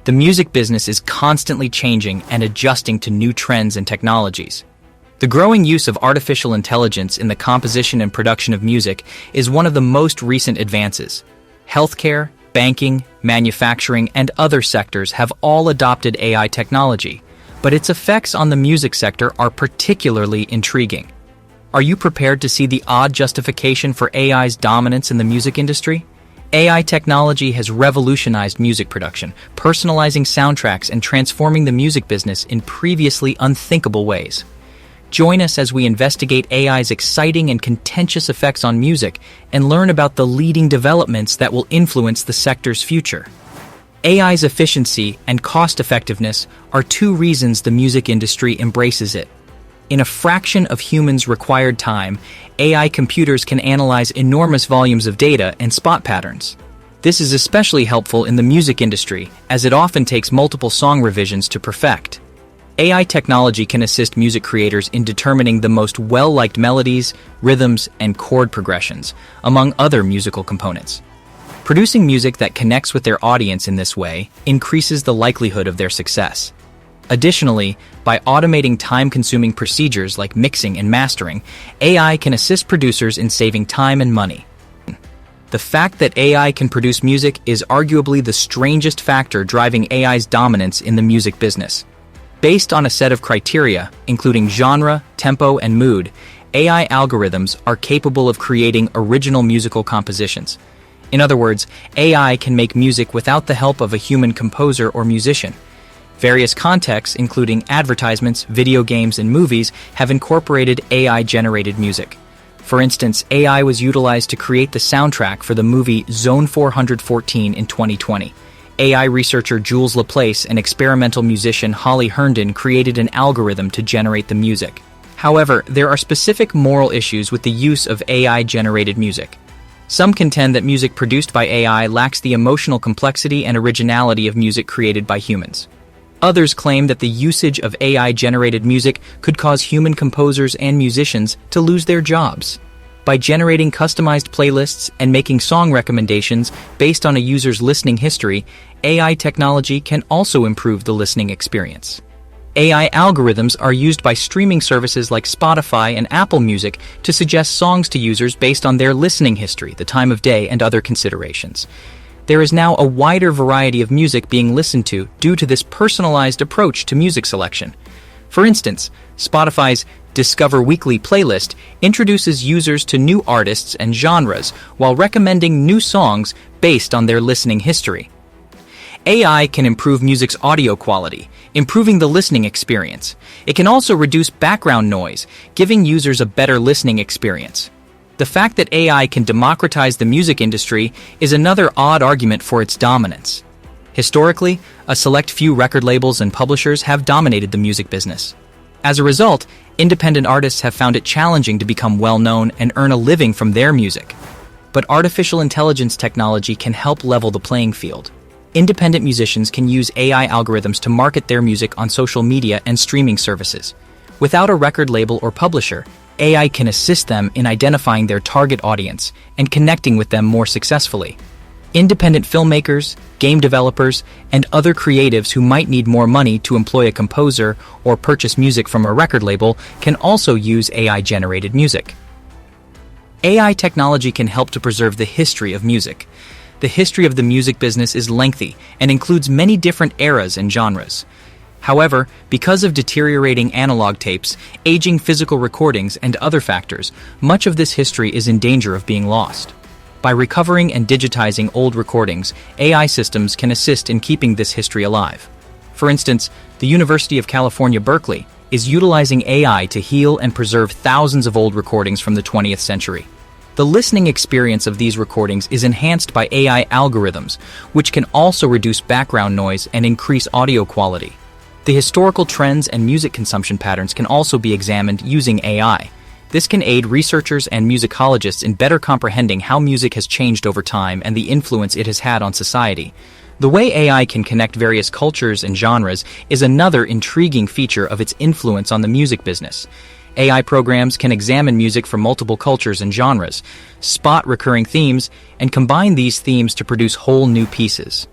The music business is constantly changing and adjusting to new trends and technologies. The growing use of artificial intelligence in the composition and production of music is one of the most recent advances. Healthcare, banking, manufacturing, and other sectors have all adopted AI technology, but its effects on the music sector are particularly intriguing. Are you prepared to see the odd justification for AI's dominance in the music industry? AI technology has revolutionized music production, personalizing soundtracks and transforming the music business in previously unthinkable ways. Join us as we investigate AI's exciting and contentious effects on music and learn about the leading developments that will influence the sector's future. AI's efficiency and cost-effectiveness are two reasons the music industry embraces it. In a fraction of humans' required time, AI computers can analyze enormous volumes of data and spot patterns. This is especially helpful in the music industry, as it often takes multiple song revisions to perfect. AI technology can assist music creators in determining the most well-liked melodies, rhythms, and chord progressions, among other musical components. Producing music that connects with their audience in this way increases the likelihood of their success. Additionally, by automating time-consuming procedures like mixing and mastering, AI can assist producers in saving time and money. The fact that AI can produce music is arguably the strangest factor driving AI's dominance in the music business. Based on a set of criteria, including genre, tempo, and mood, AI algorithms are capable of creating original musical compositions. In other words, AI can make music without the help of a human composer or musician. Various contexts, including advertisements, video games, and movies, have incorporated AI-generated music. For instance, AI was utilized to create the soundtrack for the movie Zone 414 in 2020. AI researcher Jules Laplace and experimental musician Holly Herndon created an algorithm to generate the music. However, there are specific moral issues with the use of AI-generated music. Some contend that music produced by AI lacks the emotional complexity and originality of music created by humans. Others claim that the usage of AI-generated music could cause human composers and musicians to lose their jobs. By generating customized playlists and making song recommendations based on a user's listening history, AI technology can also improve the listening experience. AI algorithms are used by streaming services like Spotify and Apple Music to suggest songs to users based on their listening history, the time of day, and other considerations. There is now a wider variety of music being listened to due to this personalized approach to music selection. For instance, Spotify's Discover Weekly playlist introduces users to new artists and genres while recommending new songs based on their listening history. AI can improve music's audio quality, improving the listening experience. It can also reduce background noise, giving users a better listening experience. The fact that AI can democratize the music industry is another odd argument for its dominance. Historically, a select few record labels and publishers have dominated the music business. As a result, independent artists have found it challenging to become well-known and earn a living from their music. But artificial intelligence technology can help level the playing field. Independent musicians can use AI algorithms to market their music on social media and streaming services. Without a record label or publisher, AI can assist them in identifying their target audience and connecting with them more successfully. Independent filmmakers, game developers, and other creatives who might need more money to employ a composer or purchase music from a record label can also use AI-generated music. AI technology can help to preserve the history of music. The history of the music business is lengthy and includes many different eras and genres. However, because of deteriorating analog tapes, aging physical recordings, and other factors, much of this history is in danger of being lost. By recovering and digitizing old recordings, AI systems can assist in keeping this history alive. For instance, the University of California, Berkeley, is utilizing AI to heal and preserve thousands of old recordings from the 20th century. The listening experience of these recordings is enhanced by AI algorithms, which can also reduce background noise and increase audio quality. The historical trends and music consumption patterns can also be examined using AI. This can aid researchers and musicologists in better comprehending how music has changed over time and the influence it has had on society. The way AI can connect various cultures and genres is another intriguing feature of its influence on the music business. AI programs can examine music from multiple cultures and genres, spot recurring themes, and combine these themes to produce whole new pieces.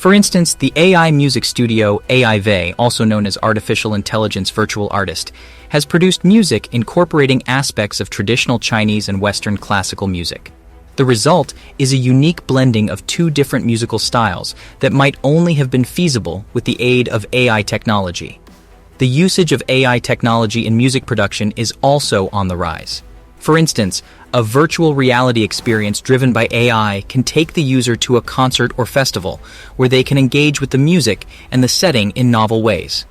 For instance, the AI music studio AIVE, also known as Artificial Intelligence Virtual Artist, has produced music incorporating aspects of traditional Chinese and Western classical music. The result is a unique blending of two different musical styles that might only have been feasible with the aid of AI technology. The usage of AI technology in music production is also on the rise. For instance, a virtual reality experience driven by AI can take the user to a concert or festival where they can engage with the music and the setting in novel ways.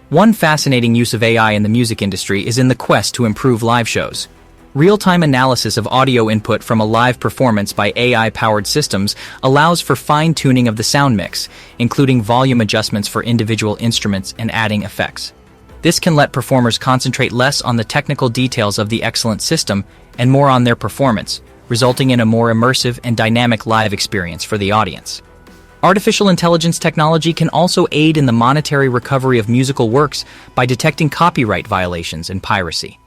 One fascinating use of AI in the music industry is in the quest to improve live shows. Real-time analysis of audio input from a live performance by AI-powered systems allows for fine-tuning of the sound mix, including volume adjustments for individual instruments and adding effects. This can let performers concentrate less on the technical details of the excellent system and more on their performance, resulting in a more immersive and dynamic live experience for the audience. Artificial intelligence technology can also aid in the monetary recovery of musical works by detecting copyright violations and piracy.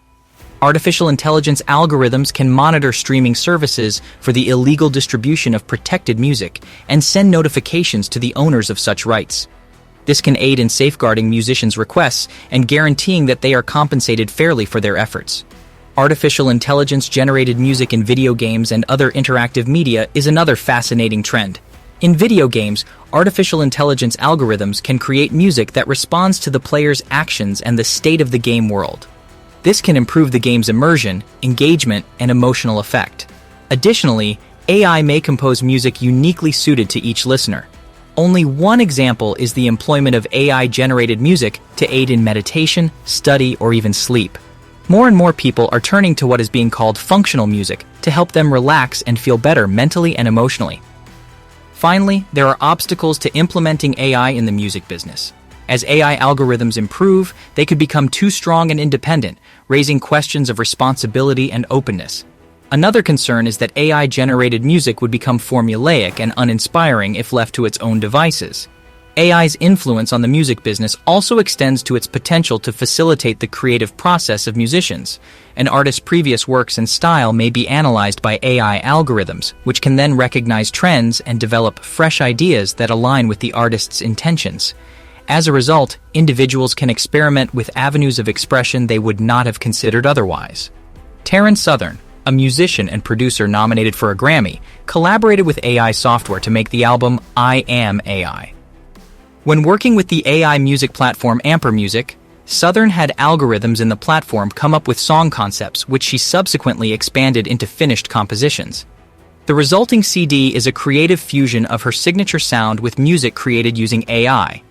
Artificial intelligence algorithms can monitor streaming services for the illegal distribution of protected music and send notifications to the owners of such rights. This can aid in safeguarding musicians' requests and guaranteeing that they are compensated fairly for their efforts. Artificial intelligence-generated music in video games and other interactive media is another fascinating trend. In video games, artificial intelligence algorithms can create music that responds to the player's actions and the state of the game world. This can improve the game's immersion, engagement, and emotional effect. Additionally, AI may compose music uniquely suited to each listener. Only one example is the employment of AI-generated music to aid in meditation, study, or even sleep. More and more people are turning to what is being called functional music to help them relax and feel better mentally and emotionally. Finally, there are obstacles to implementing AI in the music business. As AI algorithms improve, they could become too strong and independent, raising questions of responsibility and openness. Another concern is that AI-generated music would become formulaic and uninspiring if left to its own devices. AI's influence on the music business also extends to its potential to facilitate the creative process of musicians. An artist's previous works and style may be analyzed by AI algorithms, which can then recognize trends and develop fresh ideas that align with the artist's intentions. As a result, individuals can experiment with avenues of expression they would not have considered otherwise. Terrence Southern, a musician and producer nominated for a Grammy, collaborated with AI software to make the album I Am AI. When working with the AI music platform AImusic, Southern had algorithms in the platform come up with song concepts which she subsequently expanded into finished compositions. The resulting CD is a creative fusion of her signature sound with music created using AI.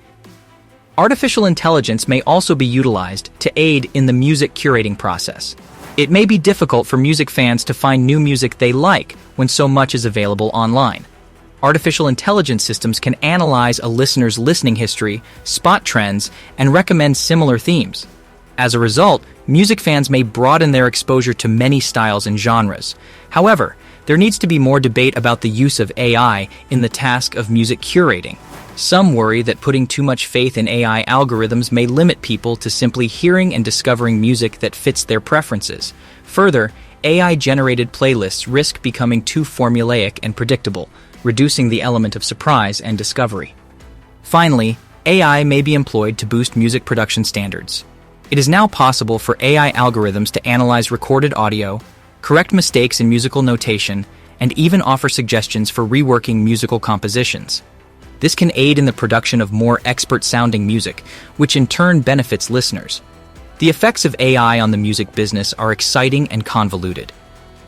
Artificial intelligence may also be utilized to aid in the music curating process. It may be difficult for music fans to find new music they like when so much is available online. Artificial intelligence systems can analyze a listener's listening history, spot trends, and recommend similar themes. As a result, music fans may broaden their exposure to many styles and genres. However, there needs to be more debate about the use of AI in the task of music curating. Some worry that putting too much faith in AI algorithms may limit people to simply hearing and discovering music that fits their preferences. Further, AI-generated playlists risk becoming too formulaic and predictable, reducing the element of surprise and discovery. Finally, AI may be employed to boost music production standards. It is now possible for AI algorithms to analyze recorded audio, correct mistakes in musical notation, and even offer suggestions for reworking musical compositions. This can aid in the production of more expert-sounding music, which in turn benefits listeners. The effects of AI on the music business are exciting and convoluted.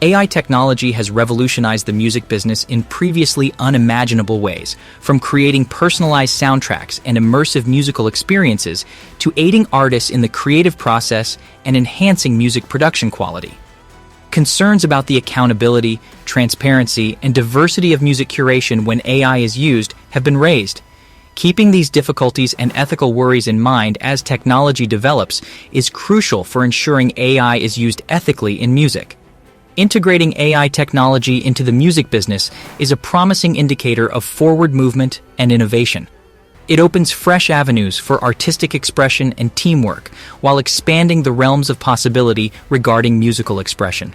AI technology has revolutionized the music business in previously unimaginable ways, from creating personalized soundtracks and immersive musical experiences to aiding artists in the creative process and enhancing music production quality. Concerns about the accountability, transparency, and diversity of music curation when AI is used have been raised. Keeping these difficulties and ethical worries in mind as technology develops is crucial for ensuring AI is used ethically in music. Integrating AI technology into the music business is a promising indicator of forward movement and innovation. It opens fresh avenues for artistic expression and teamwork while expanding the realms of possibility regarding musical expression.